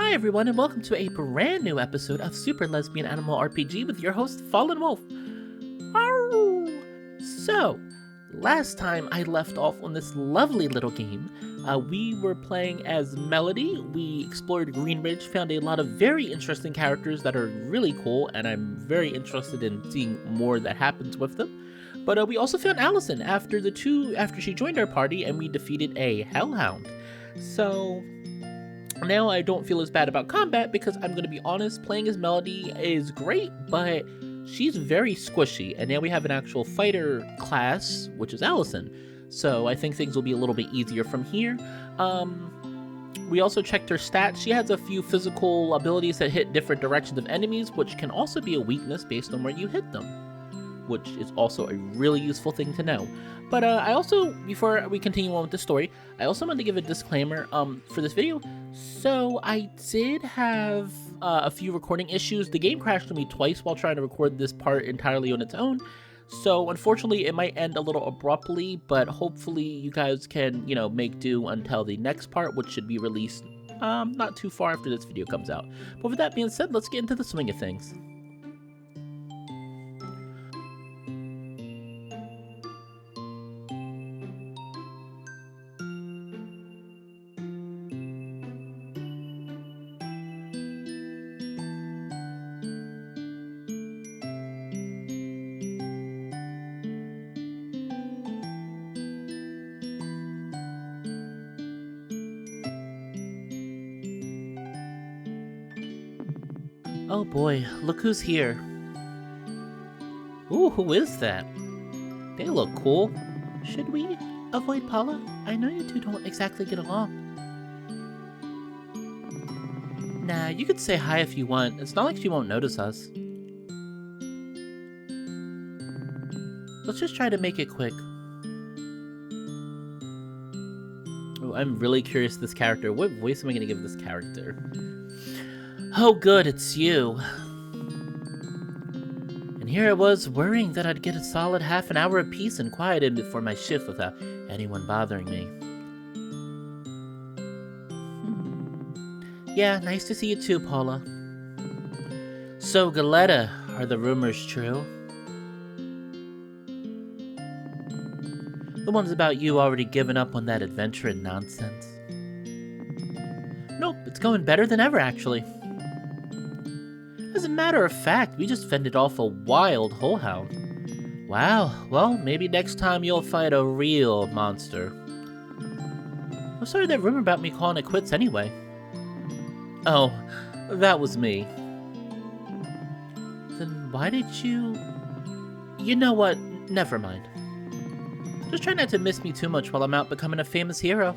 Hi everyone and welcome to a brand new episode of Super Lesbian Animal RPG with your host, Fallen Wolf. Arr! So, last time I left off on this lovely little game, we were playing as Melody. We explored Greenridge, found a lot of very interesting characters that are really cool, and I'm very interested in seeing more that happens with them. But we also found Allison after she joined our party, and we defeated a hellhound. So now I don't feel as bad about combat because I'm going to be honest, playing as Melody is great, but she's very squishy. And now we have an actual fighter class, which is Allison. So I think things will be a little bit easier from here. We also checked her stats. She has a few physical abilities that hit different directions of enemies, which can also be a weakness based on where you hit them, which is also a really useful thing to know. But I also, before we continue on with the story, I also want to give a disclaimer for this video. So I did have a few recording issues. The game crashed on me twice while trying to record this part entirely on its own. So unfortunately, it might end a little abruptly, but hopefully you guys can, make do until the next part, which should be released not too far after this video comes out. But with that being said, let's get into the swing of things. Oh boy, look who's here. Ooh, who is that? They look cool. Should we avoid Paula? I know you two don't exactly get along. Nah, you could say hi if you want. It's not like she won't notice us. Let's just try to make it quick. Oh, I'm really curious this character. What voice am I going to give this character? Oh good, it's you. And here I was, worrying that I'd get a solid half an hour of peace and quiet in before my shift without anyone bothering me. Yeah, nice to see you too, Paula. So, Galetta, are the rumors true? The ones about you already giving up on that adventure and nonsense? Nope, it's going better than ever, actually. As a matter of fact, we just fended off a wild wholehound. Wow, well, maybe next time you'll fight a real monster. What started that rumor about me calling it quits anyway? Oh, that was me. Then why did you... You know what? Never mind. Just try not to miss me too much while I'm out becoming a famous hero.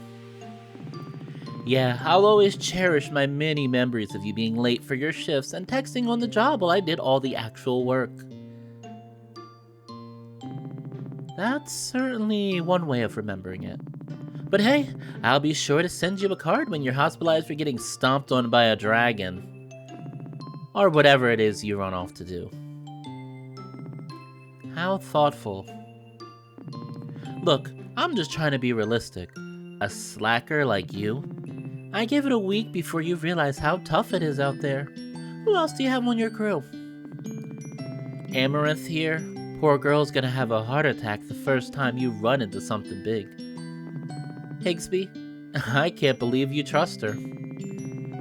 Yeah, I'll always cherish my many memories of you being late for your shifts and texting on the job while I did all the actual work. That's certainly one way of remembering it. But hey, I'll be sure to send you a card when you're hospitalized for getting stomped on by a dragon. Or whatever it is you run off to do. How thoughtful. Look, I'm just trying to be realistic. A slacker like you? I give it a week before you realize how tough it is out there. Who else do you have on your crew? Amaranth here. Poor girl's gonna have a heart attack the first time you run into something big. Higsby, I can't believe you trust her.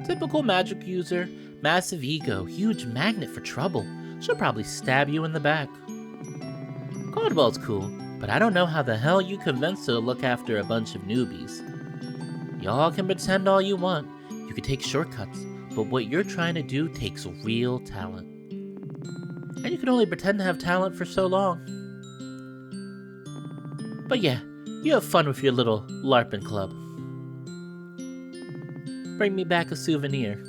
Typical magic user, massive ego, huge magnet for trouble. She'll probably stab you in the back. Caldwell's cool, but I don't know how the hell you convinced her to look after a bunch of newbies. Y'all can pretend all you want, you can take shortcuts, but what you're trying to do takes real talent. And you can only pretend to have talent for so long. But yeah, you have fun with your little LARPing club. Bring me back a souvenir.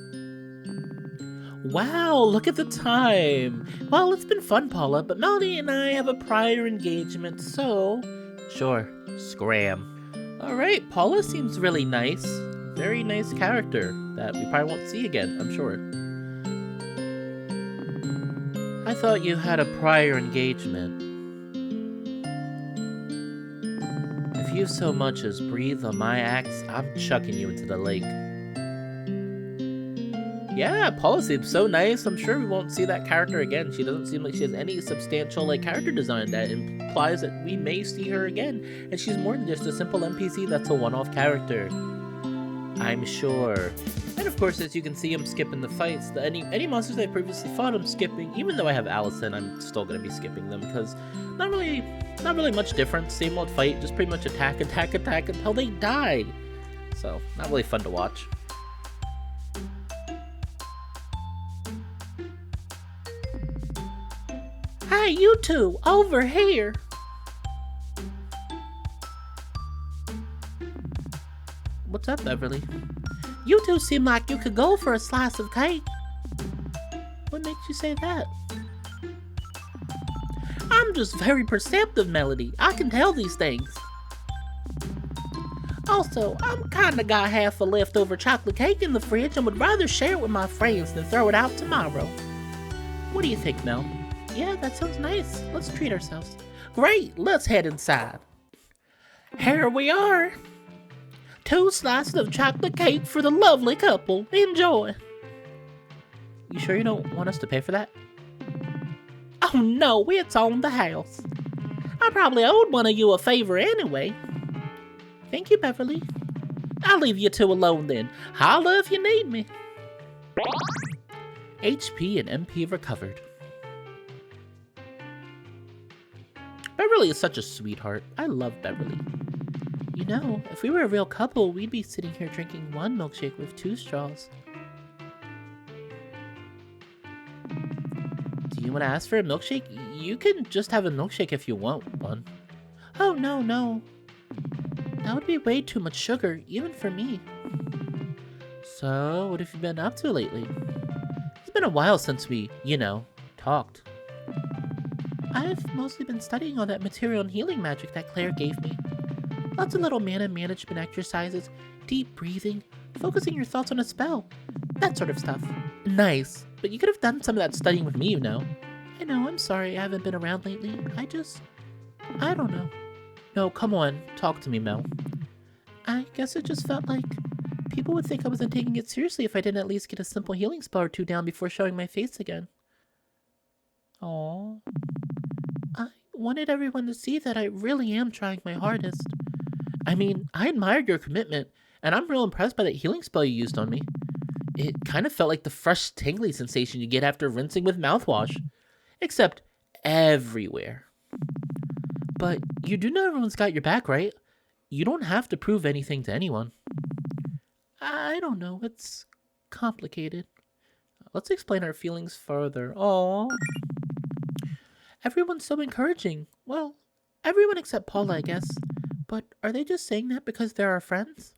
Wow, look at the time! Well, it's been fun, Paula, but Melody and I have a prior engagement, so... Sure, scram. Alright, Paula seems really nice. Very nice character that we probably won't see again, I'm sure. I thought you had a prior engagement. If you so much as breathe on my axe, I'm chucking you into the lake. Yeah, Paula seems so nice. I'm sure we won't see that character again. She doesn't seem like she has any substantial character design that implies that we may see her again. And she's more than just a simple NPC that's a one-off character. I'm sure. And of course, as you can see, I'm skipping the fights. Any monsters I previously fought, I'm skipping. Even though I have Allison, I'm still gonna be skipping them because not really much difference. Same old fight, just pretty much attack until they die. So not really fun to watch. Hey, you two, over here! What's up, Beverly? You two seem like you could go for a slice of cake. What makes you say that? I'm just very perceptive, Melody. I can tell these things. Also, I'm kinda got half a leftover chocolate cake in the fridge and would rather share it with my friends than throw it out tomorrow. What do you think, Mel? Yeah, that sounds nice. Let's treat ourselves. Great, let's head inside. Here we are. 2 slices of chocolate cake for the lovely couple. Enjoy. You sure you don't want us to pay for that? Oh no, it's on the house. I probably owed one of you a favor anyway. Thank you, Beverly. I'll leave you two alone then. Holla if you need me. HP and MP recovered. Beverly is such a sweetheart. I love Beverly. You know, if we were a real couple, we'd be sitting here drinking 1 milkshake with 2 straws. Do you want to ask for a milkshake? You can just have a milkshake if you want one. Oh, no. That would be way too much sugar, even for me. So, what have you been up to lately? It's been a while since we, talked. I've mostly been studying all that material and healing magic that Claire gave me. Lots of little mana management exercises, deep breathing, focusing your thoughts on a spell, that sort of stuff. Nice, but you could have done some of that studying with me, you know. I know, I'm sorry I haven't been around lately. I don't know. No, come on, talk to me, Mel. I guess it just felt like people would think I wasn't taking it seriously if I didn't at least get a simple healing spell or 2 down before showing my face again. Aww. I wanted everyone to see that I really am trying my hardest. I mean, I admired your commitment, and I'm real impressed by that healing spell you used on me. It kind of felt like the fresh tingly sensation you get after rinsing with mouthwash. Except everywhere. But you do know everyone's got your back, right? You don't have to prove anything to anyone. I don't know, it's complicated. Let's explain our feelings further. Aww. Everyone's so encouraging. Well, everyone except Paula, I guess. But are they just saying that because they're our friends?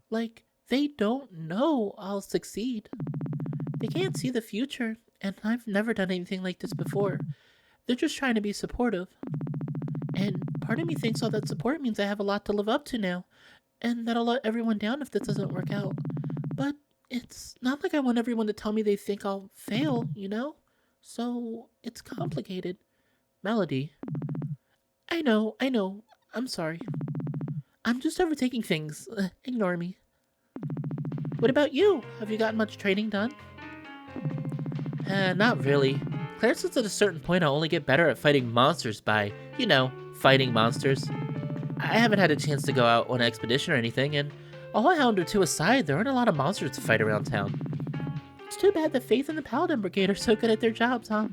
Like, they don't know I'll succeed. They can't see the future, and I've never done anything like this before. They're just trying to be supportive. And part of me thinks all that support means I have a lot to live up to now, and that I'll let everyone down if this doesn't work out. But it's not like I want everyone to tell me they think I'll fail, you know? So, it's complicated. Melody. I know. I'm sorry. I'm just overtaking things. Ignore me. What about you? Have you gotten much training done? Not really. Claire says at a certain point I'll only get better at fighting monsters by, fighting monsters. I haven't had a chance to go out on an expedition or anything, and all a hound or 2 aside, there aren't a lot of monsters to fight around town. It's too bad that Faith and the Paladin Brigade are so good at their jobs, huh?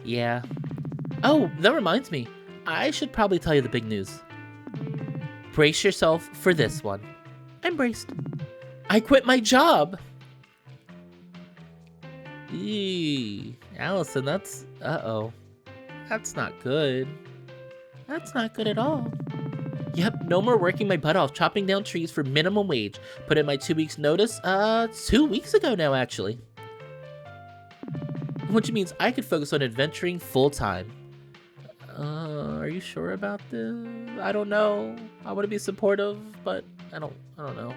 Yeah. Oh, that reminds me. I should probably tell you the big news. Brace yourself for this one. I'm braced. I quit my job! Eee, Allison, that's... Uh-oh. That's not good. That's not good at all. Yep, no more working my butt off chopping down trees for minimum wage. Put in my 2 weeks notice, 2 weeks ago now, actually. Which means I could focus on adventuring full-time. Are you sure about this? I don't know. I want to be supportive, but I don't know.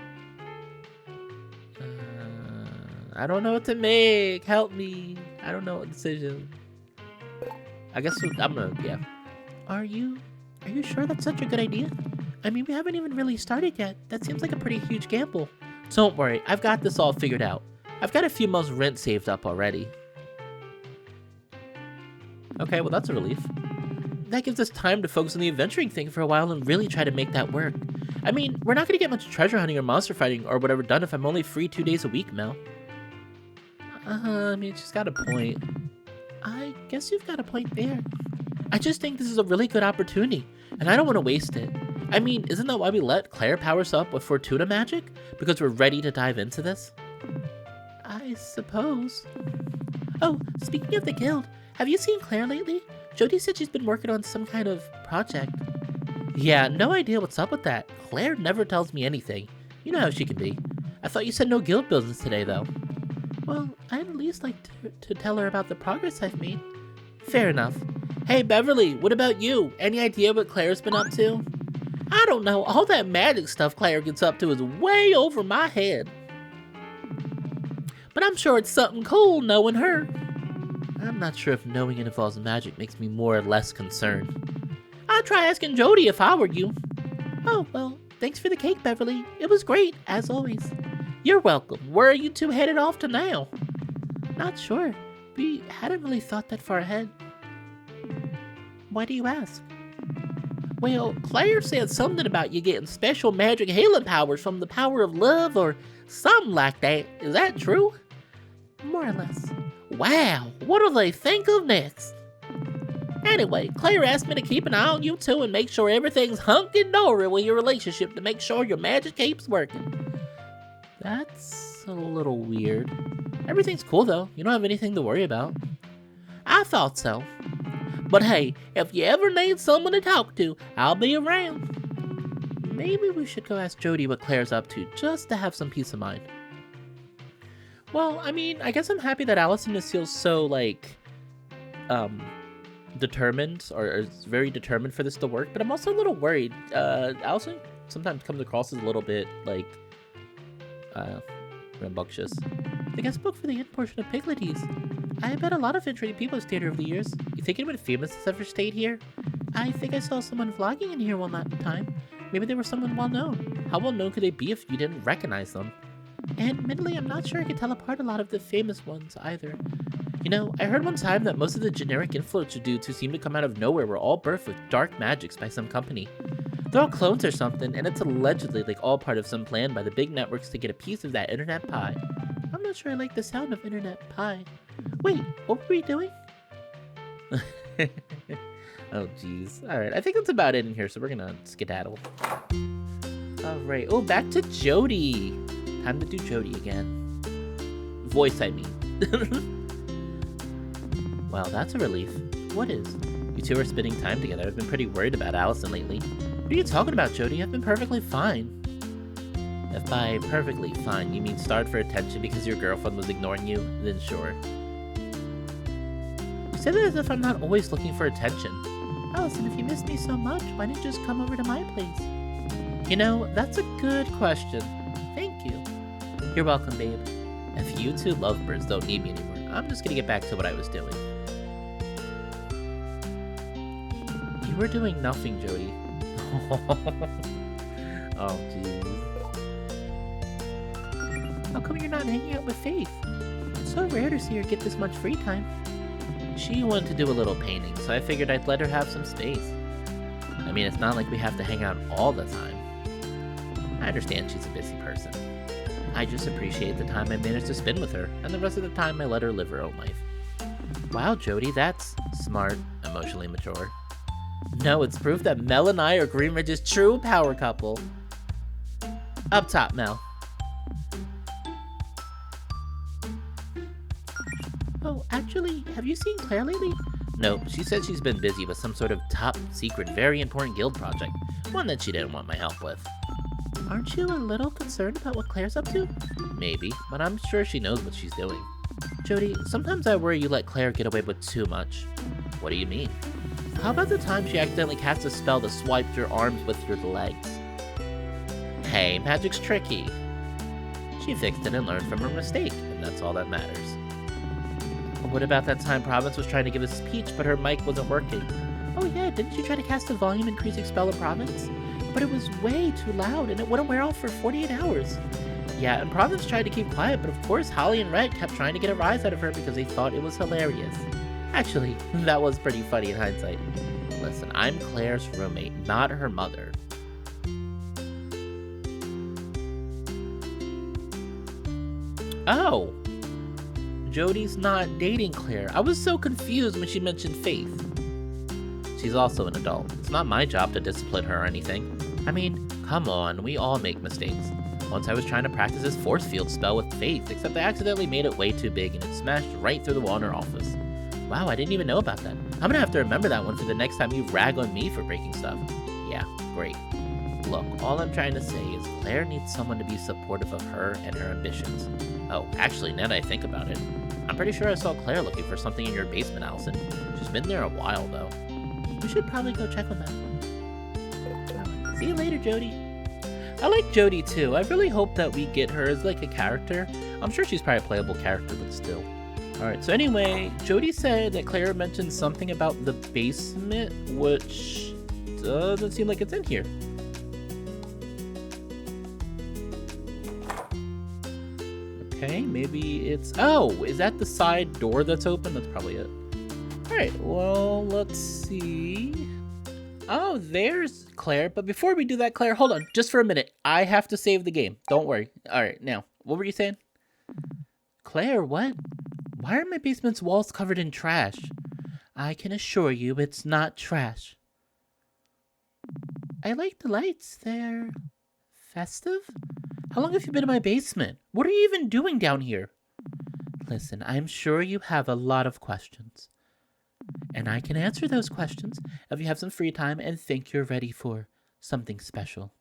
I don't know what to make. Help me. I don't know what decision. I guess I'm gonna, yeah. Are you sure that's such a good idea? I mean, we haven't even really started yet. That seems like a pretty huge gamble. Don't worry, I've got this all figured out. I've got a few months' rent saved up already. Okay, well that's a relief. That gives us time to focus on the adventuring thing for a while and really try to make that work. I mean, we're not gonna get much treasure hunting or monster fighting or whatever done if I'm only free 2 days a week, Mel. I mean, she's got a point. I guess you've got a point there. I just think this is a really good opportunity, and I don't want to waste it. I mean, isn't that why we let Claire power us up with Fortuna magic? Because we're ready to dive into this? I suppose. Oh, speaking of the guild, have you seen Claire lately? Jody said she's been working on some kind of project. Yeah, no idea what's up with that. Claire never tells me anything. You know how she can be. I thought you said no guild business today, though. Well, I'd at least like to tell her about the progress I've made. Fair enough. Hey, Beverly, what about you? Any idea what Claire's been up to? I don't know. All that magic stuff Claire gets up to is way over my head. But I'm sure it's something cool knowing her. I'm not sure if knowing it involves magic makes me more or less concerned. I'd try asking Jody if I were you. Oh, well, thanks for the cake, Beverly. It was great, as always. You're welcome. Where are you two headed off to now? Not sure. We hadn't really thought that far ahead. Why do you ask? Well, Claire said something about you getting special magic healing powers from the power of love or something like that. Is that true? More or less. Wow, what do they think of next? Anyway, Claire asked me to keep an eye on you two and make sure everything's hunky-dory with your relationship to make sure your magic keeps working. That's a little weird. Everything's cool though. You don't have anything to worry about. I thought so. But hey, if you ever need someone to talk to, I'll be around. Maybe we should go ask Jody what Claire's up to, just to have some peace of mind. Well, I mean, I guess I'm happy that Allison feels so, like, determined, or is very determined for this to work, but I'm also a little worried. Allison sometimes comes across as a little bit, like, rambunctious. The guest book for the end portion of Piglets. I bet a lot of interesting people have stayed here over the years. You think anyone famous has ever stayed here? I think I saw someone vlogging in here one time. Maybe they were someone well known. How well known could they be if you didn't recognize them? And admittedly, I'm not sure I could tell apart a lot of the famous ones either. You know, I heard one time that most of the generic influencer dudes who seem to come out of nowhere were all birthed with dark magics by some company. They're all clones or something, and it's allegedly like all part of some plan by the big networks to get a piece of that internet pie. I'm not sure I like the sound of internet pie. Wait, what were we doing? Oh jeez. Alright, I think that's about it in here, so we're gonna skedaddle. Alright, oh, back to Jody. Time to do Jody again. Voice, I mean. Well, that's a relief. What is? You two are spending time together. I've been pretty worried about Allison lately. What are you talking about, Jody? I've been perfectly fine. If by perfectly fine you mean starved for attention because your girlfriend was ignoring you, then sure. You said that as if I'm not always looking for attention. Allison, if you miss me so much, why didn't you just come over to my place? You know, that's a good question. Thank you. You're welcome, babe. If you two lovebirds don't need me anymore, I'm just gonna get back to what I was doing. You were doing nothing, Jody. Oh, jeez. How come you're not hanging out with Faith? It's so rare to see her get this much free time. She wanted to do a little painting, so I figured I'd let her have some space. I mean, it's not like we have to hang out all the time. I understand she's a busy person. I just appreciate the time I managed to spend with her, and the rest of the time I let her live her own life. Wow, Jody, that's smart, emotionally mature. No, it's proof that Mel and I are Greenridge's true power couple. Up top, Mel. Oh, actually, have you seen Claire lately? Nope, she said she's been busy with some sort of top-secret, very important guild project. One that she didn't want my help with. Aren't you a little concerned about what Claire's up to? Maybe, but I'm sure she knows what she's doing. Jody, sometimes I worry you let Claire get away with too much. What do you mean? How about the time she accidentally cast a spell that swiped your arms with your legs? Hey, magic's tricky. She fixed it and learned from her mistake, and that's all that matters. What about that time Province was trying to give a speech, but her mic wasn't working? Oh yeah, didn't you try to cast a volume increasing spell of Province? but it was way too loud and it wouldn't wear off for 48 hours. Yeah, and Providence tried to keep quiet, but of course Holly and Red kept trying to get a rise out of her because they thought it was hilarious. Actually, that was pretty funny in hindsight. Listen, I'm Claire's roommate, not her mother. Oh! Jody's not dating Claire. I was so confused when she mentioned Faith. She's also an adult. It's not my job to discipline her or anything. I mean, come on, we all make mistakes. Once I was trying to practice this force field spell with Faith, except I accidentally made it way too big and it smashed right through the wall in her office. Wow, I didn't even know about that. I'm gonna have to remember that one for the next time you rag on me for breaking stuff. Yeah, great. Look, all I'm trying to say is Claire needs someone to be supportive of her and her ambitions. Oh, actually, now that I think about it, I'm pretty sure I saw Claire looking for something in your basement, Allison. She's been there a while, though. We should probably go check on that. See you later, Jody. I like Jody, too. I really hope that we get her as, like, a character. I'm sure she's probably a playable character, but still. Alright, so anyway, Jody said that Claire mentioned something about the basement, which doesn't seem like it's in here. Okay, maybe it's... Oh, is that the side door that's open? That's probably it. Alright, well, let's see. Oh, there's Claire. But before we do that, Claire, hold on just for a minute. I have to save the game. Don't worry. Alright, now, what were you saying? Claire, what? Why are my basement's walls covered in trash? I can assure you it's not trash. I like the lights. They're festive? How long have you been in my basement? What are you even doing down here? Listen, I'm sure you have a lot of questions. And I can answer those questions if you have some free time and think you're ready for something special.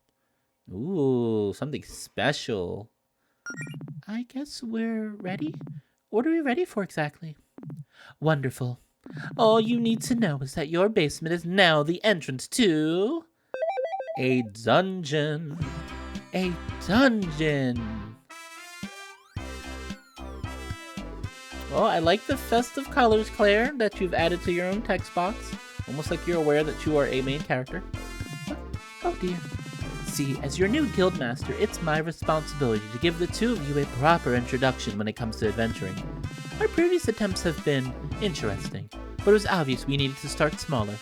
Ooh, something special. I guess we're ready? What are we ready for exactly? Wonderful. All you need to know is that your basement is now the entrance to... a dungeon. A dungeon. Oh, I like the festive colors, Claire, that you've added to your own text box. Almost like you're aware that you are a main character. Oh dear. See, as your new guild master, it's my responsibility to give the two of you a proper introduction when it comes to adventuring. Our previous attempts have been interesting, but it was obvious we needed to start smaller.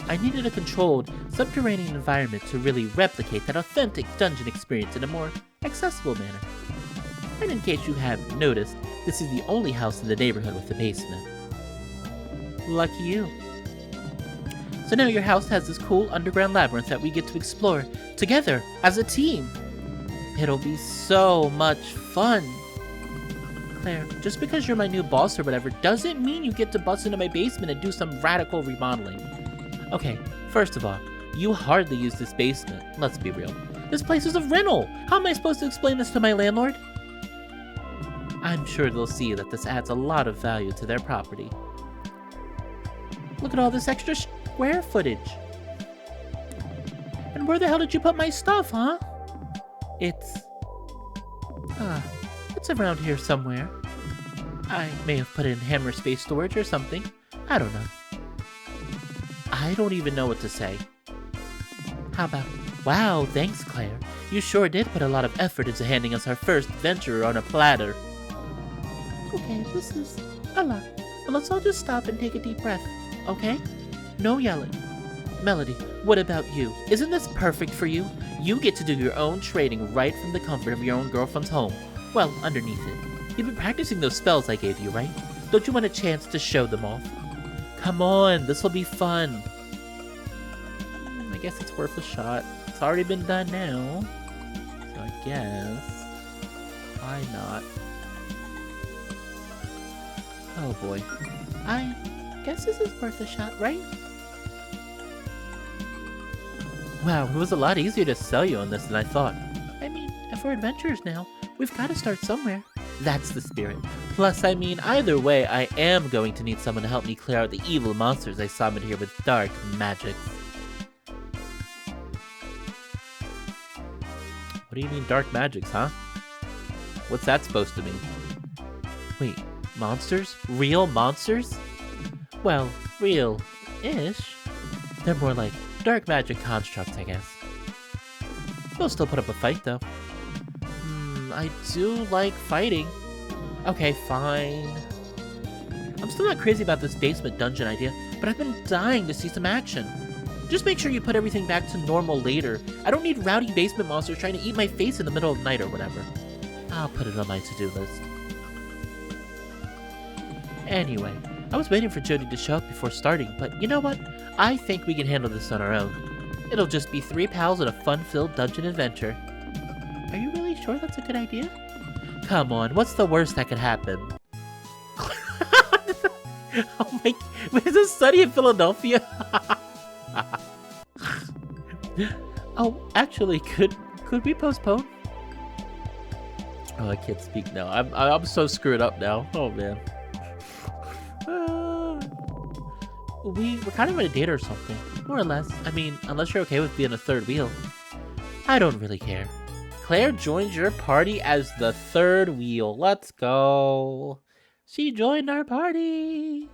I needed a controlled, subterranean environment to really replicate that authentic dungeon experience in a more accessible manner. And in case you haven't noticed, this is the only house in the neighborhood with a basement. Lucky you. So now your house has this cool underground labyrinth that we get to explore together as a team. It'll be so much fun. Claire, just because you're my new boss or whatever doesn't mean you get to bust into my basement and do some radical remodeling. Okay, first of all, you hardly use this basement, let's be real. This place is a rental! How am I supposed to explain this to my landlord? I'm sure they'll see that this adds a lot of value to their property. Look at all this extra square footage. And where the hell did you put my stuff, huh? It's around here somewhere. I may have put it in hammer space storage or something. I don't know. I don't even know what to say. How about, wow, thanks, Claire. You sure did put a lot of effort into handing us our first adventurer on a platter. Okay, this is a lot. But let's all just stop and take a deep breath, okay? No yelling. Melody, what about you? Isn't this perfect for you? You get to do your own trading right from the comfort of your own girlfriend's home. Well, underneath it. You've been practicing those spells I gave you, right? Don't you want a chance to show them off? Come on, this'll be fun. I guess it's worth a shot. It's already been done now. So I guess... why not? Oh boy. I guess this is worth a shot, right? Wow, it was a lot easier to sell you on this than I thought. I mean, if we're adventurers now, we've got to start somewhere. That's the spirit. Plus, I mean, either way, I am going to need someone to help me clear out the evil monsters I summoned here with dark magic. What do you mean dark magics, huh? What's that supposed to mean? Wait, monsters? Real monsters? Well, real-ish. They're more like dark magic constructs, I guess. They'll still put up a fight, though. I do like fighting. Okay, fine. I'm still not crazy about this basement dungeon idea, but I've been dying to see some action. Just make sure you put everything back to normal later. I don't need rowdy basement monsters trying to eat my face in the middle of the night or whatever. I'll put it on my to-do list. Anyway, I was waiting for Jody to show up before starting, but you know what? I think we can handle this on our own. It'll just be 3 pals in a fun-filled dungeon adventure. Are you really sure that's a good idea? Come on, what's the worst that could happen? Oh my... Is this sunny in Philadelphia? Oh, actually, could we postpone? Oh, I can't speak now. I'm so screwed up now. Oh man. We're kind of on a date or something, more or less. I mean, unless you're okay with being a third wheel. I don't really care. Claire joins your party as the third wheel. Let's go. She joined our party.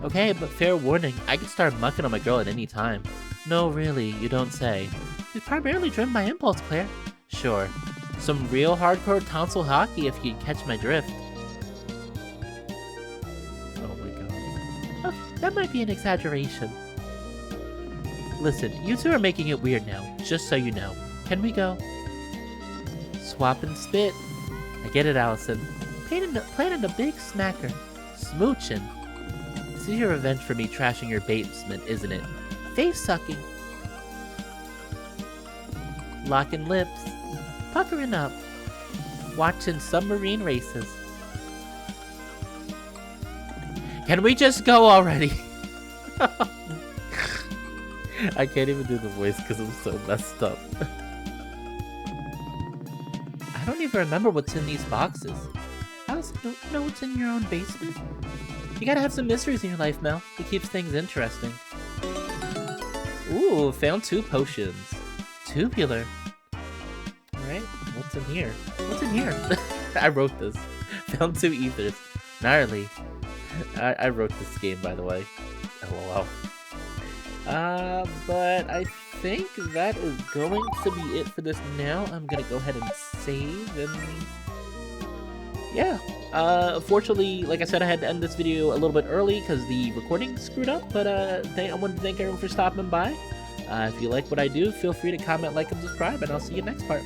Okay, but fair warning, I could start mucking on my girl at any time. No, really, you don't say. She's primarily driven by impulse, Claire. Sure. Some real hardcore tonsil hockey if you catch my drift. Oh my god. Oh, that might be an exaggeration. Listen, you two are making it weird now, just so you know. Can we go? Swap and spit. I get it, Allison. Planning a big smacker. Smooching. This is your revenge for me trashing your basement, isn't it? Face sucking. Locking lips. Puckering up. Watching submarine races. Can we just go already? I can't even do the voice because I'm so messed up. I don't even remember what's in these boxes. Allison, don't you know what's in your own basement? You gotta have some mysteries in your life, Mel. It keeps things interesting. Ooh, found 2 potions. Tubular. Alright, what's in here? What's in here? I wrote this. Found 2 ethers. Gnarly. I wrote this game, by the way. LOL. But I think that is going to be it for this now. I'm gonna go ahead and save and... yeah. Unfortunately, like I said, I had to end this video a little bit early because the recording screwed up, but I wanted to thank everyone for stopping by. If you like what I do, feel free to comment, like, and subscribe, and I'll see you next part.